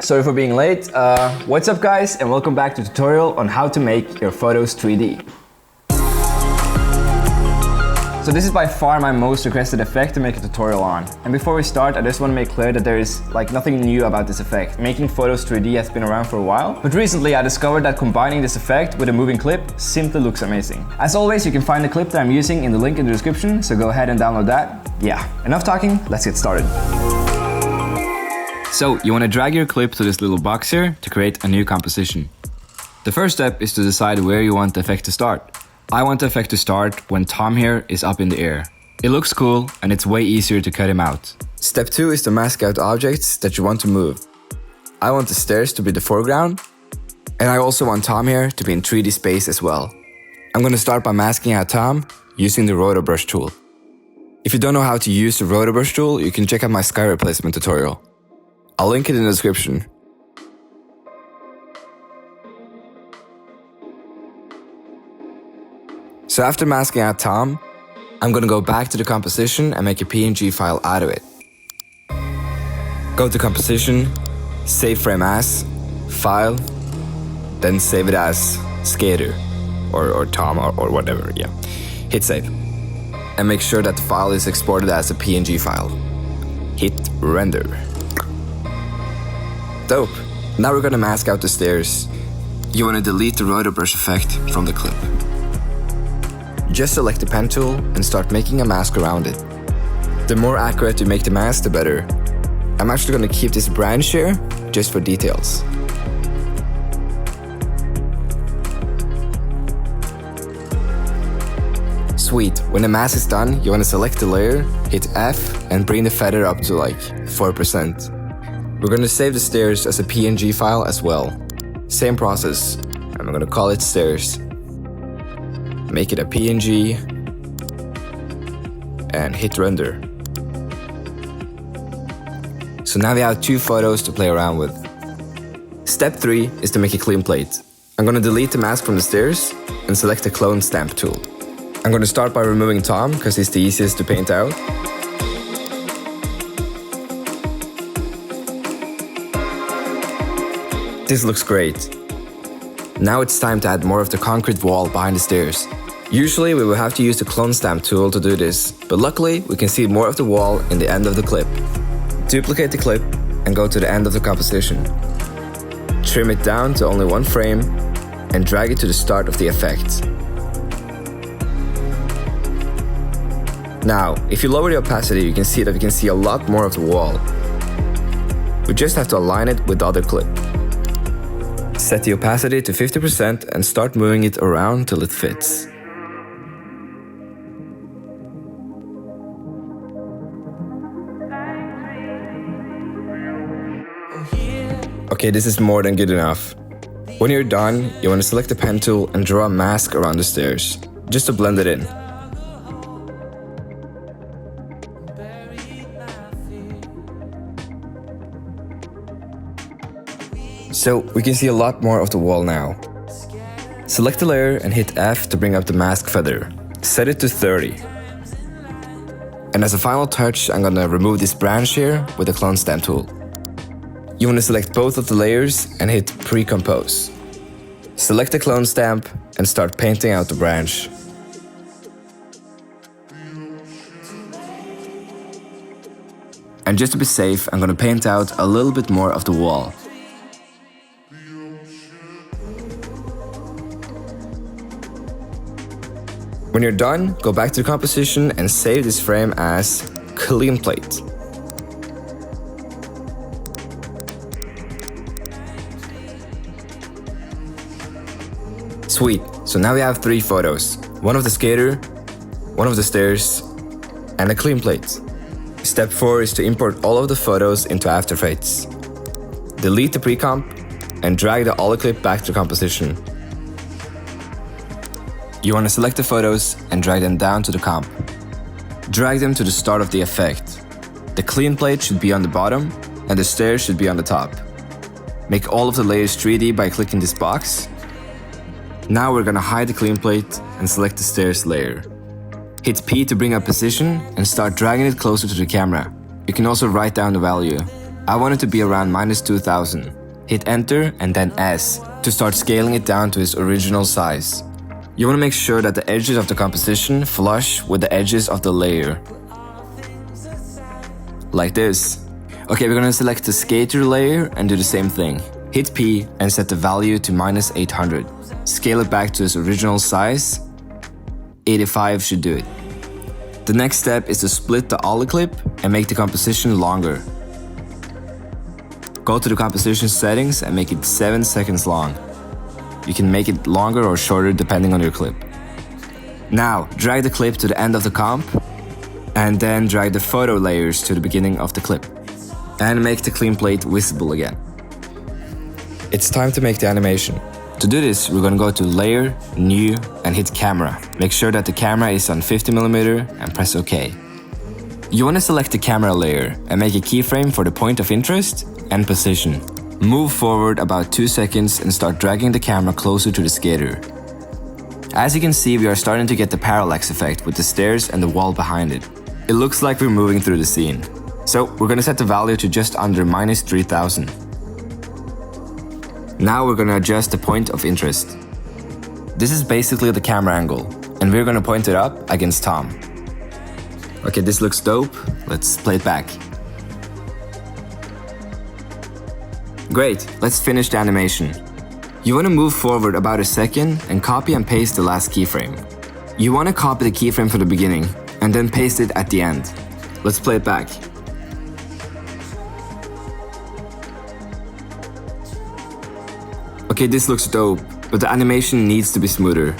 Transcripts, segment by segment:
sorry for being late. What's up guys, and welcome back to a tutorial on how to make your photos 3D. So this is by far my most requested effect to make a tutorial on. And before we start, I just want to make clear that there is nothing new about this effect. Making photos 3D has been around for a while, but recently I discovered that combining this effect with a moving clip simply looks amazing. As always, you can find the clip that I'm using in the link in the description, so go ahead and download that. Yeah, enough talking, let's get started. So you want to drag your clip to this little box here to create a new composition. The first step is to decide where you want the effect to start. I want the effect to start when Tom here is up in the air. It looks cool and it's way easier to cut him out. Step 2 is to mask out objects that you want to move. I want the stairs to be the foreground, and I also want Tom here to be in 3D space as well. I'm going to start by masking out Tom using the roto brush tool. If you don't know how to use the roto brush tool, you can check out my sky replacement tutorial. I'll link it in the description. So after masking out Tom, I'm gonna go back to the composition and make a PNG file out of it. Go to composition, save frame as, file, then save it as skater or Tom or whatever, yeah. Hit save. And make sure that the file is exported as a PNG file. Hit render. Dope. Now we're gonna mask out the stairs. You wanna delete the roto brush effect from the clip. Just select the pen tool and start making a mask around it. The more accurate you make the mask, the better. I'm actually gonna keep this branch here just for details. Sweet. When the mask is done, you wanna select the layer, hit F and bring the feather up to like 4%. We're gonna save the stairs as a PNG file as well. Same process. I'm gonna call it stairs. Make it a PNG and hit render. So now we have 2 photos to play around with. Step 3 is to make a clean plate. I'm gonna delete the mask from the stairs and select the clone stamp tool. I'm gonna start by removing Tom because he's the easiest to paint out. This looks great. Now it's time to add more of the concrete wall behind the stairs. Usually we will have to use the clone stamp tool to do this, but luckily we can see more of the wall in the end of the clip. Duplicate the clip and go to the end of the composition. Trim it down to only 1 frame and drag it to the start of the effect. Now, if you lower the opacity, you can see that we can see a lot more of the wall. We just have to align it with the other clip. Set the opacity to 50% and start moving it around till it fits. Okay, this is more than good enough. When you're done, you want to select the pen tool and draw a mask around the stairs, just to blend it in. So we can see a lot more of the wall now. Select the layer and hit F to bring up the mask feather. Set it to 30. And as a final touch, I'm gonna remove this branch here with the clone stamp tool. You want to select both of the layers and hit pre-compose. Select the clone stamp and start painting out the branch. And just to be safe, I'm gonna paint out a little bit more of the wall. When you're done, go back to the composition and save this frame as clean plate. Sweet, so now we have 3 photos. One of the skater, one of the stairs, and a clean plate. Step 4 is to import all of the photos into After Effects. Delete the pre-comp and drag the Ollie clip back to composition. You want to select the photos and drag them down to the comp. Drag them to the start of the effect. The clean plate should be on the bottom and the stairs should be on the top. Make all of the layers 3D by clicking this box. Now we're gonna hide the clean plate and select the stairs layer. Hit P to bring up position and start dragging it closer to the camera. You can also write down the value. I want it to be around -2000. hit enter and then S to start scaling it down to its original size. You want to make sure that the edges of the composition flush with the edges of the layer. Like this. Okay, we're gonna select the skater layer and do the same thing. Hit P and set the value to -800. Scale it back to its original size. 85 should do it. The next step is to split the ollie clip and make the composition longer. Go to the composition settings and make it 7 seconds long. You can make it longer or shorter depending on your clip. Now, drag the clip to the end of the comp and then drag the photo layers to the beginning of the clip and make the clean plate visible again. It's time to make the animation. To do this, we're gonna go to Layer, New, and hit Camera. Make sure that the camera is on 50mm and press OK. You wanna select the camera layer and make a keyframe for the point of interest and position. Move forward about 2 seconds and start dragging the camera closer to the skater. As you can see, we are starting to get the parallax effect with the stairs and the wall behind it. It looks like we're moving through the scene. So we're gonna set the value to just under -3000. Now we're gonna adjust the point of interest. This is basically the camera angle, and we're gonna point it up against Tom. Okay, this looks dope. Let's play it back. Great, let's finish the animation. You wanna move forward about a second and copy and paste the last keyframe. You wanna copy the keyframe from the beginning and then paste it at the end. Let's play it back. Okay, this looks dope, but the animation needs to be smoother.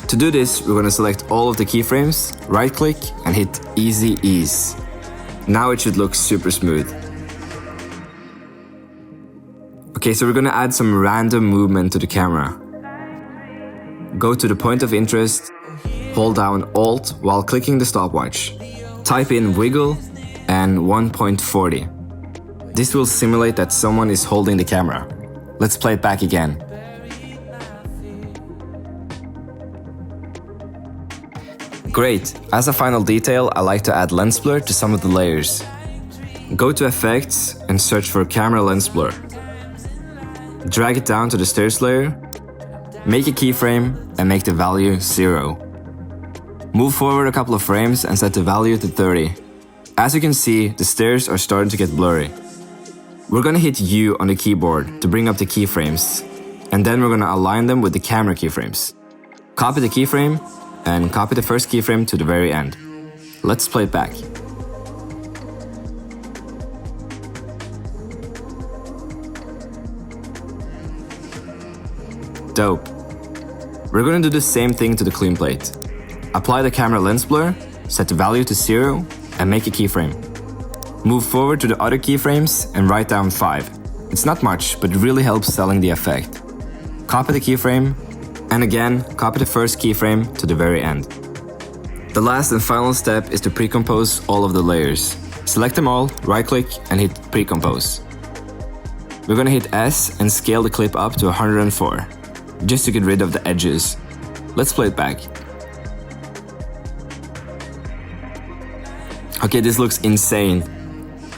To do this, we're gonna select all of the keyframes, right-click and hit Easy Ease. Now it should look super smooth. Okay, so we're gonna add some random movement to the camera. Go to the point of interest, hold down Alt while clicking the stopwatch. Type in wiggle and 1.40. This will simulate that someone is holding the camera. Let's play it back again. Great! As a final detail, I like to add lens blur to some of the layers. Go to Effects and search for Camera Lens Blur. Drag it down to the stairs layer, make a keyframe and make the value 0. Move forward a couple of frames and set the value to 30. As you can see, the stairs are starting to get blurry. We're gonna hit U on the keyboard to bring up the keyframes, and then we're gonna align them with the camera keyframes. Copy the keyframe and copy the first keyframe to the very end. Let's play it back. Dope. We're gonna do the same thing to the clean plate. Apply the camera lens blur, set the value to 0, and make a keyframe. Move forward to the other keyframes and write down 5. It's not much, but it really helps selling the effect. Copy the keyframe, and again, copy the first keyframe to the very end. The last and final step is to pre-compose all of the layers. Select them all, right-click, and hit pre-compose. We're gonna hit S and scale the clip up to 104, just to get rid of the edges. Let's play it back. Okay, this looks insane.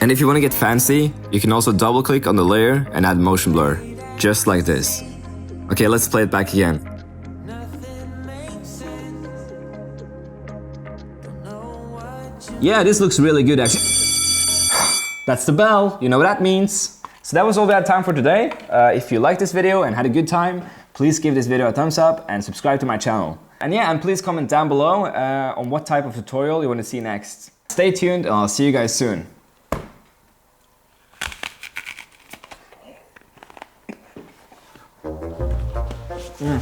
And if you want to get fancy, you can also double click on the layer and add motion blur, just like this. Okay, let's play it back again. Yeah, this looks really good actually. That's the bell, you know what that means. So that was all we had time for today. If you liked this video and had a good time, please give this video a thumbs up and subscribe to my channel. And yeah, and please comment down below on what type of tutorial you want to see next. Stay tuned and I'll see you guys soon. Mm.